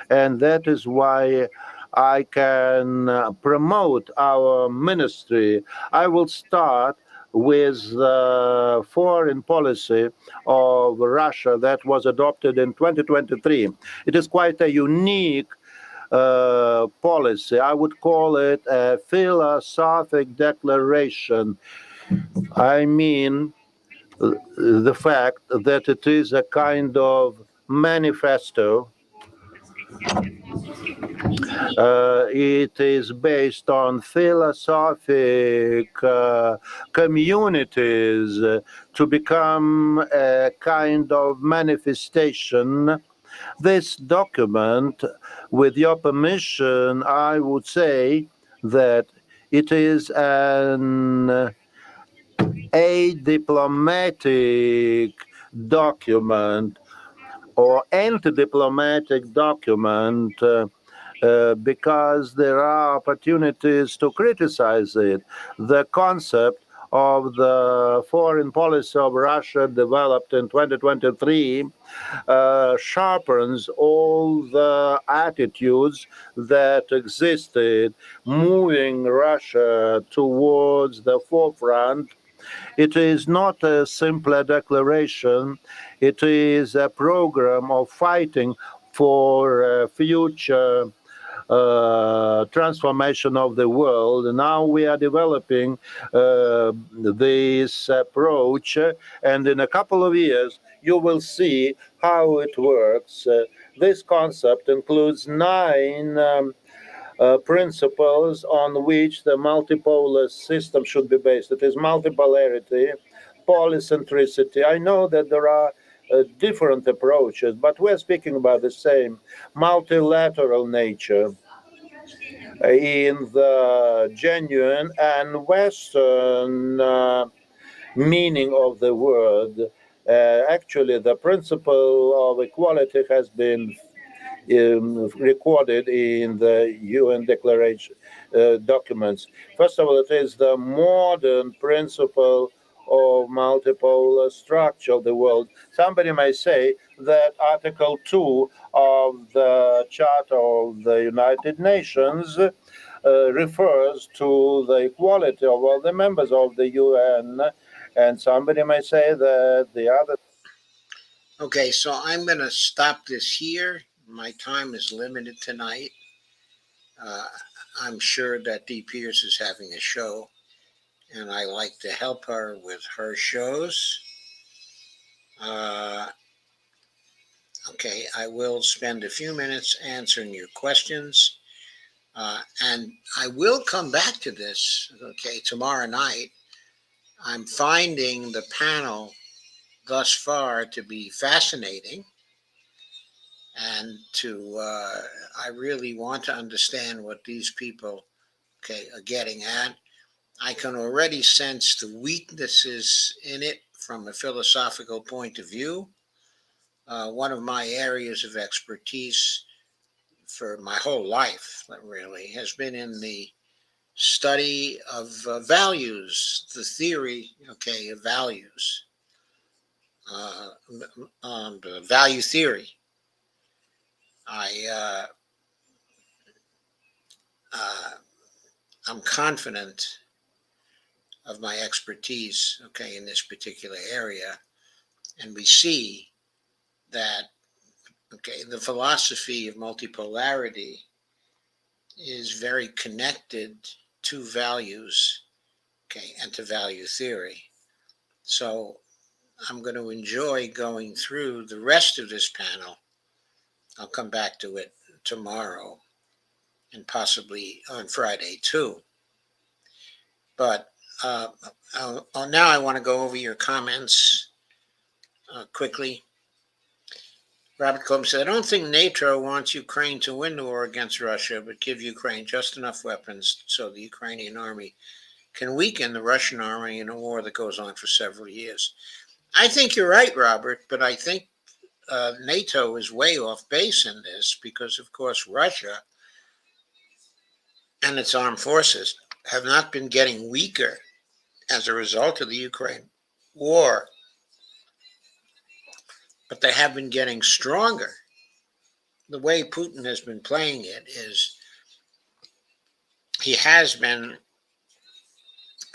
And that is why I can promote our ministry. I will start with the foreign policy of Russia that was adopted in 2023. It is quite a unique policy. I would call it a philosophic declaration. I mean, the fact that it is a kind of manifesto. It is based on philosophic communities to become a kind of manifestation. This document, with your permission, I would say that it is a diplomatic document or anti-diplomatic document because there are opportunities to criticize it. The concept of the foreign policy of Russia developed in 2023 sharpens all the attitudes that existed, moving Russia towards the forefront. It is not a simple declaration, it is a program of fighting for future transformation of the world. Now we are developing this approach, and in a couple of years, you will see how it works. This concept includes nine principles on which the multipolar system should be based. It is multipolarity, polycentricity. I know that there are different approaches, but we're speaking about the same multilateral nature in the genuine and Western meaning of the word. Actually, the principle of equality has been recorded in the UN declaration documents. First of all, it is the modern principle of multipolar structure of the world. Somebody may say that Article 2 of the Charter of the United Nations refers to the equality of all the members of the UN, and somebody may say that the other Okay, so I'm going to stop this here. My time is limited tonight. Uh, I'm sure that Dee Pierce is having a show, and I like to help her with her shows. Uh, okay, I will spend a few minutes answering your questions, and I will come back to this, okay, tomorrow night. I'm finding the panel thus far to be fascinating, and I really want to understand what these people, okay, are getting at. I can already sense the weaknesses in it from a philosophical point of view. One of my areas of expertise for my whole life, really, has been in the study of values, the theory, okay, of values, uh, value theory. I uh, I'm confident of my expertise, okay, in this particular area, and we see that, okay, the philosophy of multipolarity is very connected to values, okay, and to value theory. So I'm going to enjoy going through the rest of this panel. I'll come back to it tomorrow and possibly on Friday too. But now I want to go over your comments quickly. Robert Coleman said, I don't think NATO wants Ukraine to win the war against Russia, but give Ukraine just enough weapons so the Ukrainian army can weaken the Russian army in a war that goes on for several years. I think you're right, Robert, but I think NATO is way off base in this because, of course, Russia and its armed forces have not been getting weaker as a result of the Ukraine war, but they have been getting stronger. The way Putin has been playing it is he has been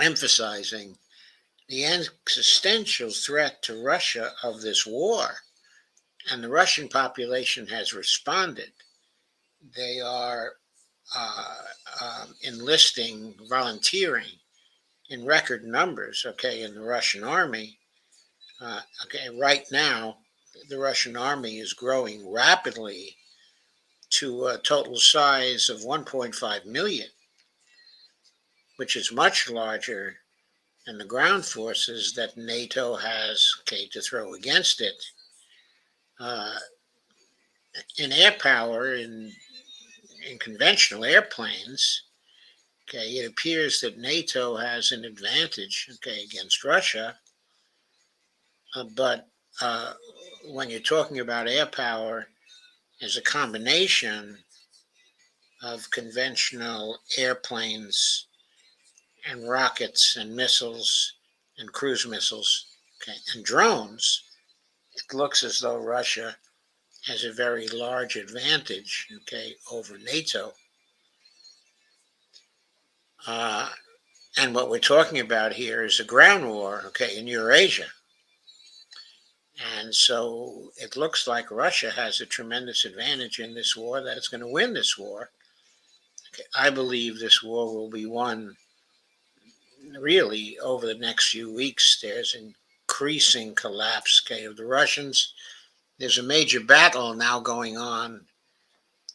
emphasizing the existential threat to Russia of this war, and the Russian population has responded. They are enlisting, volunteering in record numbers, okay, in the Russian army. Okay, right now, the Russian army is growing rapidly to a total size of 1.5 million, which is much larger than the ground forces that NATO has, okay, to throw against it. Uh, in air power, in conventional airplanes, okay, it appears that NATO has an advantage, okay, against Russia. But when you're talking about air power as a combination of conventional airplanes and rockets and missiles and cruise missiles, okay, and drones, it looks as though Russia has a very large advantage, okay, over NATO. Uh, and what we're talking about here is a ground war, okay, in Eurasia. And so it looks like Russia has a tremendous advantage in this war, that it's going to win this war. Okay, I believe this war will be won really over the next few weeks. There's increasing collapse, okay, of the Russians. There's a major battle now going on,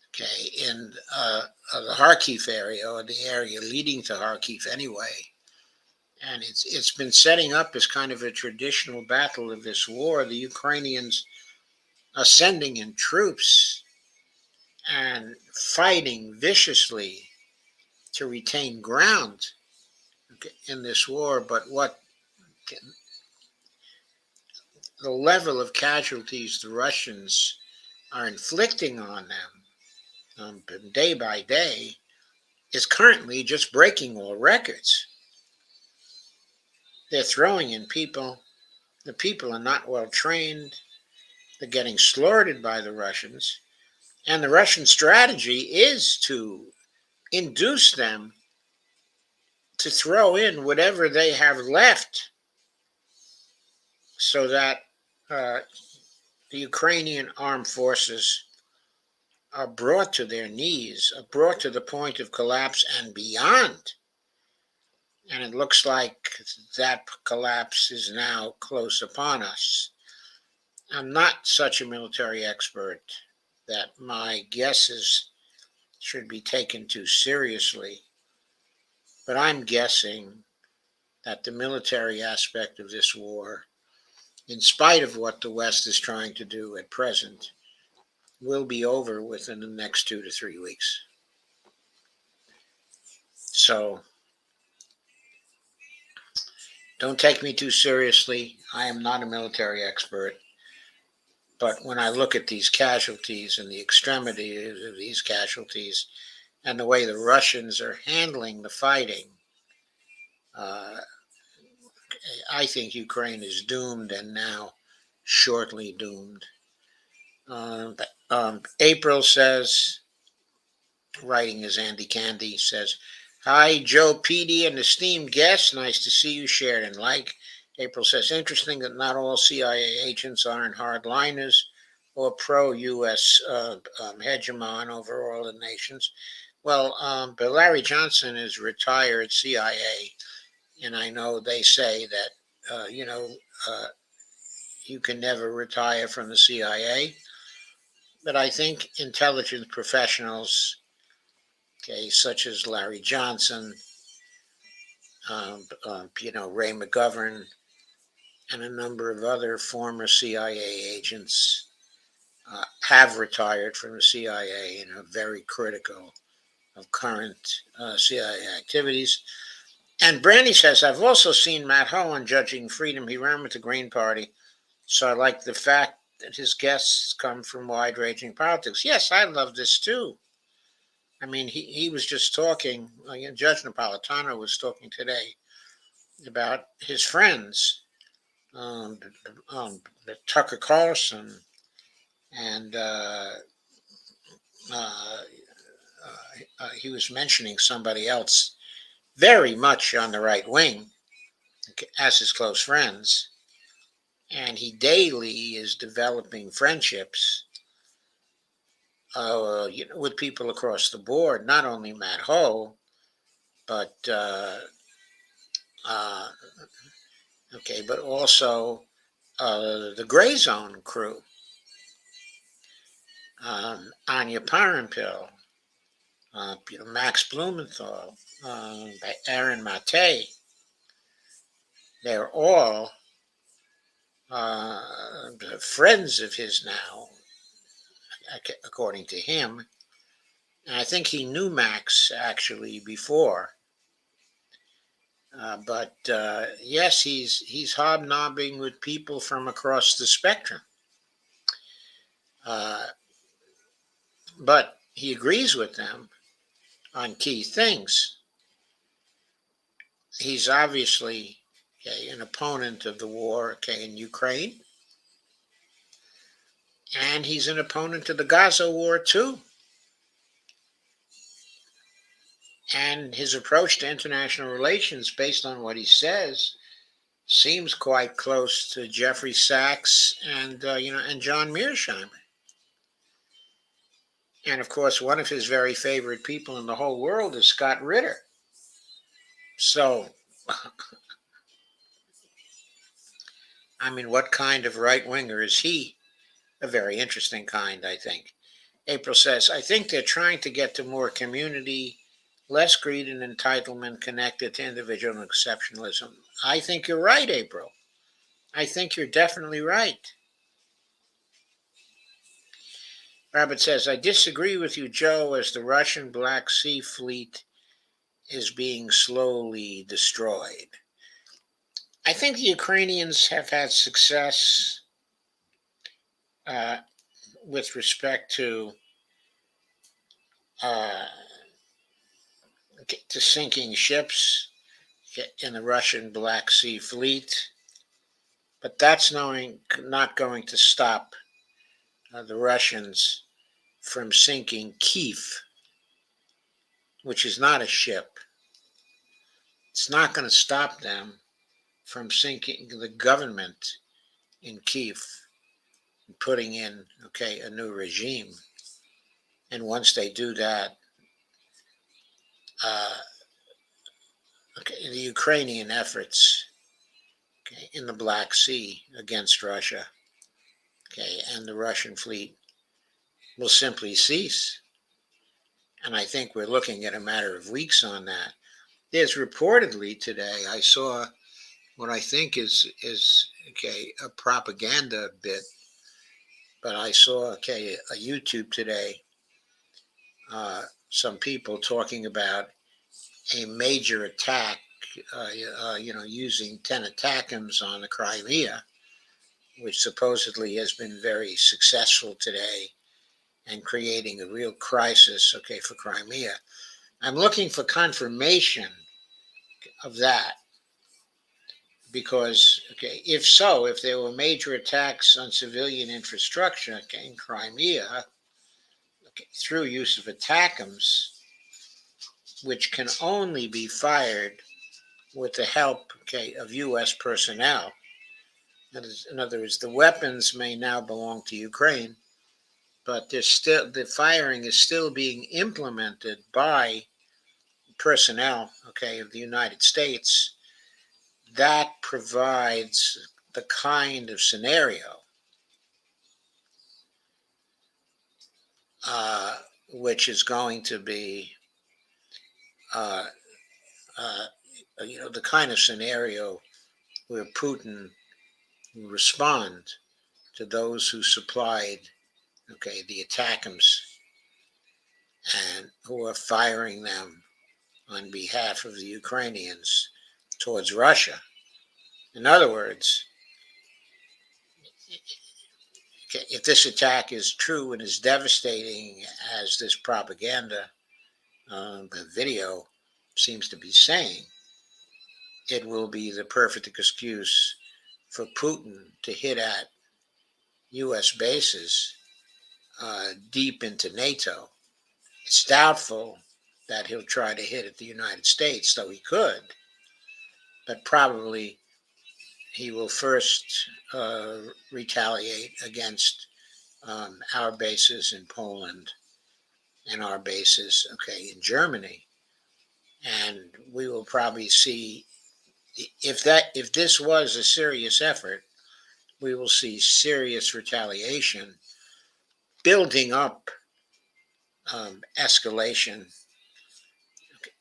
okay, in the Kharkiv area, or the area leading to Kharkiv anyway. And it's been setting up as kind of a traditional battle of this war. The Ukrainians are sending in troops and fighting viciously to retain ground in this war. But what the level of casualties the Russians are inflicting on them day by day is currently just breaking all records. They're throwing in people. The people are not well trained. They're getting slaughtered by the Russians. And the Russian strategy is to induce them to throw in whatever they have left so that uh, the Ukrainian armed forces are brought to their knees, are brought to the point of collapse and beyond. And it looks like that collapse is now close upon us. I'm not such a military expert that my guesses should be taken too seriously, but I'm guessing that the military aspect of this war, in spite of what the West is trying to do at present, will be over within the next 2 to 3 weeks. So don't take me too seriously. I am not a military expert. But when I look at these casualties and the extremities of these casualties and the way the Russians are handling the fighting, uh, I think Ukraine is doomed and now shortly doomed. April says, writing as Andy Candy, says, "Hi, Joe Petey and esteemed guests. Nice to see you, shared and like." April says, "Interesting that not all CIA agents aren't hardliners or pro-U.S. Hegemon over all the nations." Well, but Larry Johnson is retired CIA, and I know they say that, uh, you know, uh, you can never retire from the CIA. But I think intelligence professionals, okay, such as Larry Johnson, Ray McGovern, and a number of other former CIA agents have retired from the CIA and are very critical of current CIA activities. And Brandy says, "I've also seen Matt Ho on Judging Freedom. He ran with the Green Party, so I like the fact that his guests come from wide-ranging politics." Yes, I love this too. I mean, he was just talking, Judge Napolitano was talking today about his friends, um, um, Tucker Carlson, and uh, he was mentioning somebody else very much on the right wing as his close friends. And he daily is developing friendships, with people across the board, not only Matt Ho, but uh, but also the Gray Zone crew, Anya Parampil, Max Blumenthal, Aaron Mate. They're all friends of his now, according to him. And I think he knew Max actually before. But yes, he's hobnobbing with people from across the spectrum. Uh, but he agrees with them on key things. He's obviously, an opponent of the war, in Ukraine, and he's an opponent of the Gaza war too. And his approach to international relations, based on what he says, seems quite close to Jeffrey Sachs and and John Mearsheimer. And of course, one of his very favorite people in the whole world is Scott Ritter. So, I mean, what kind of right winger is he? A very interesting kind, I think. April says, "I think they're trying to get to more community, less greed and entitlement connected to individual and exceptionalism." I think you're right, April. I think you're definitely right. Robert says, "I disagree with you, Joe, as the Russian Black Sea Fleet is being slowly destroyed. I think the Ukrainians have had success uh, with respect uh, to sinking ships in the Russian Black Sea Fleet, but that's not going to stop the Russians from sinking Kiev, which is not a ship. It's not going to stop them from sinking the government in Kiev. putting in, a new regime. And once they do that, uh, the Ukrainian efforts, in the Black Sea against Russia, and the Russian fleet will simply cease. And I think we're looking at a matter of weeks on that. There's reportedly today, I saw what I think is a propaganda bit, but I saw a YouTube today, some people talking about a major attack, using 10 ATACMS on the Crimea, which supposedly has been very successful today and creating a real crisis, for Crimea. I'm looking for confirmation of that because, if so, if there were major attacks on civilian infrastructure, in Crimea, through use of ATACMS, which can only be fired with the help, of U.S. personnel. In other words, the weapons may now belong to Ukraine, but the firing is still being implemented by personnel, of the United States. That provides the kind of scenario uh, which is going to be, uh, uh, the kind of scenario where Putin will respond to those who supplied, the ATACMS and who are firing them on behalf of the Ukrainians towards Russia. In other words, if this attack is true and as devastating as this propaganda video seems to be saying, it will be the perfect excuse for Putin to hit at U.S. bases deep into NATO. It's doubtful that he'll try to hit at the United States, though he could, but probably he will first retaliate against our bases in Poland and our bases, in Germany. And we will probably see, if this was a serious effort, we will see serious retaliation, building up escalation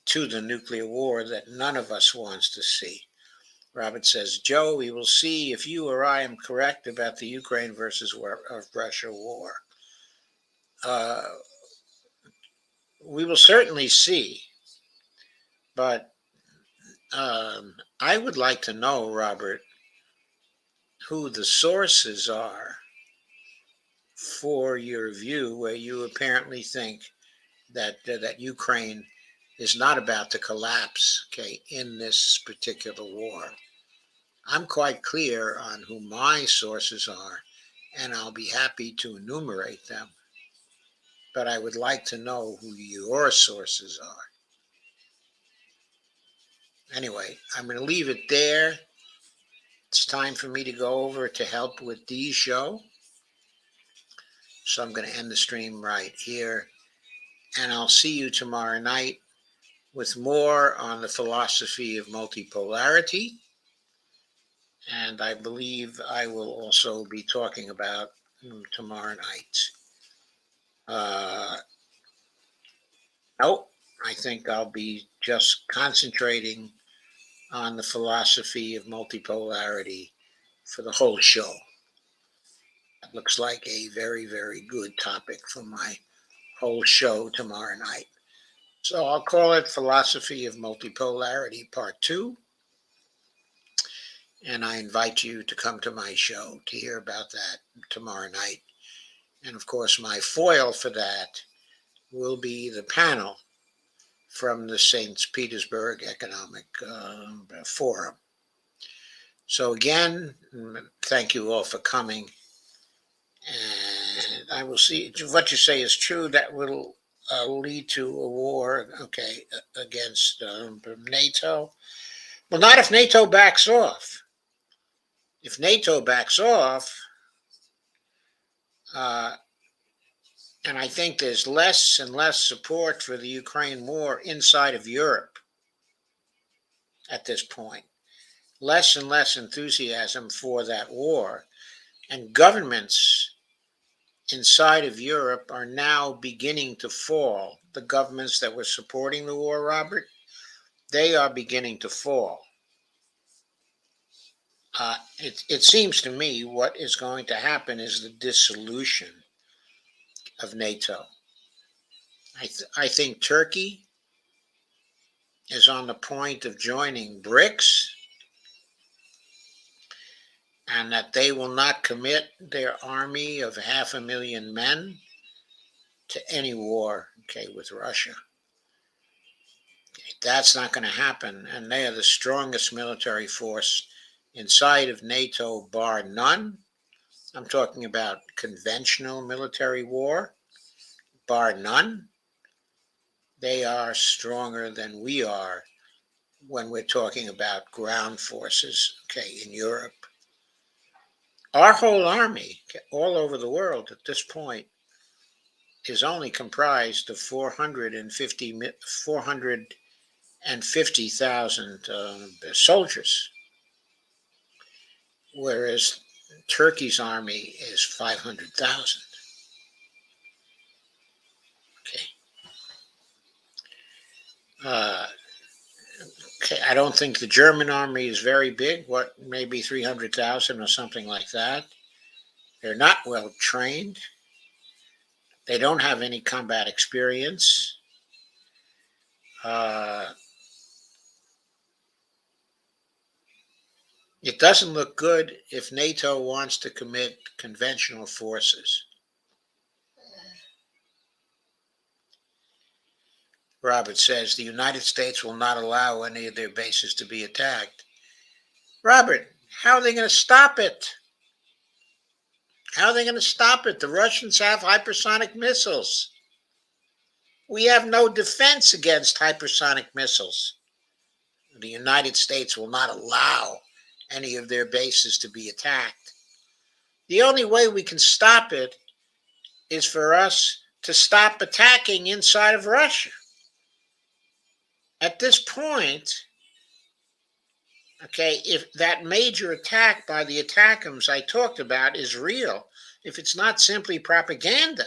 to the nuclear war that none of us wants to see. Robert says, Joe, we will see if you or I am correct about the Ukraine versus Russia war. We will certainly see, but I would like to know, Robert, who the sources are for your view, where you apparently think that Ukraine is not about to collapse, in this particular war. I'm quite clear on who my sources are, and I'll be happy to enumerate them. But I would like to know who your sources are. Anyway, I'm going to leave it there. It's time for me to go over to Help with Dee's show. So I'm going to end the stream right here. And I'll see you tomorrow night with more on the philosophy of multipolarity. And I believe I will also be talking about tomorrow night. Nope, I think I'll be just concentrating on the philosophy of multipolarity for the whole show. That looks like a very, very good topic for my whole show tomorrow night. So I'll call it Philosophy of Multipolarity Part 2. And I invite you to come to my show to hear about that tomorrow night. And of course, my foil for that will be the panel from the St. Petersburg Economic Forum. So again, thank you all for coming. And I will see if what you say is true. That will lead to a war, against NATO. Well, not if NATO backs off. If NATO backs off, Uh, and I think there's less and less support for the Ukraine war inside of Europe at this point. Less and less enthusiasm for that war. And governments inside of Europe are now beginning to fall. The governments that were supporting the war, Robert, they are beginning to fall. It seems to me what is going to happen is the dissolution of NATO. I think Turkey is on the point of joining BRICS, and that they will not commit their army of 500,000 men to any war, okay, with Russia. That's not going to happen, and they are the strongest military force inside of NATO, bar none. I'm talking about conventional military war, bar none. They are stronger than we are when we're talking about ground forces, okay, in Europe. Our whole army, all over the world at this point, is only comprised of 450,000 soldiers, whereas Turkey's army is 500,000. Okay. Okay, I don't think the German army is very big. What, maybe 300,000 or something like that. They're not well trained. They don't have any combat experience. It doesn't look good if NATO wants to commit conventional forces. Robert says the United States will not allow any of their bases to be attacked. Robert, how are they going to stop it? How are they going to stop it? The Russians have hypersonic missiles. We have no defense against hypersonic missiles. The United States will not allow any of their bases to be attacked. The only way we can stop it is for us to stop attacking inside of Russia. At this point, okay, if that major attack by the attackers I talked about is real, if it's not simply propaganda,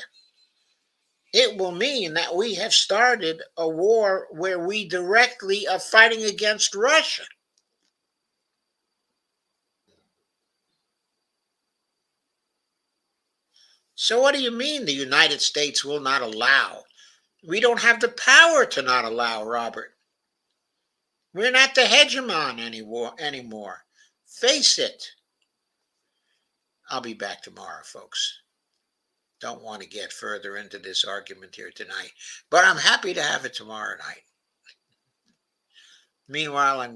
it will mean that we have started a war where we directly are fighting against Russia. So, what do you mean the United States will not allow? We don't have the power to not allow, Robert. We're not the hegemon anymore. Face it. I'll be back tomorrow, folks. Don't want to get further into this argument here tonight, but I'm happy to have it tomorrow night. Meanwhile, I'm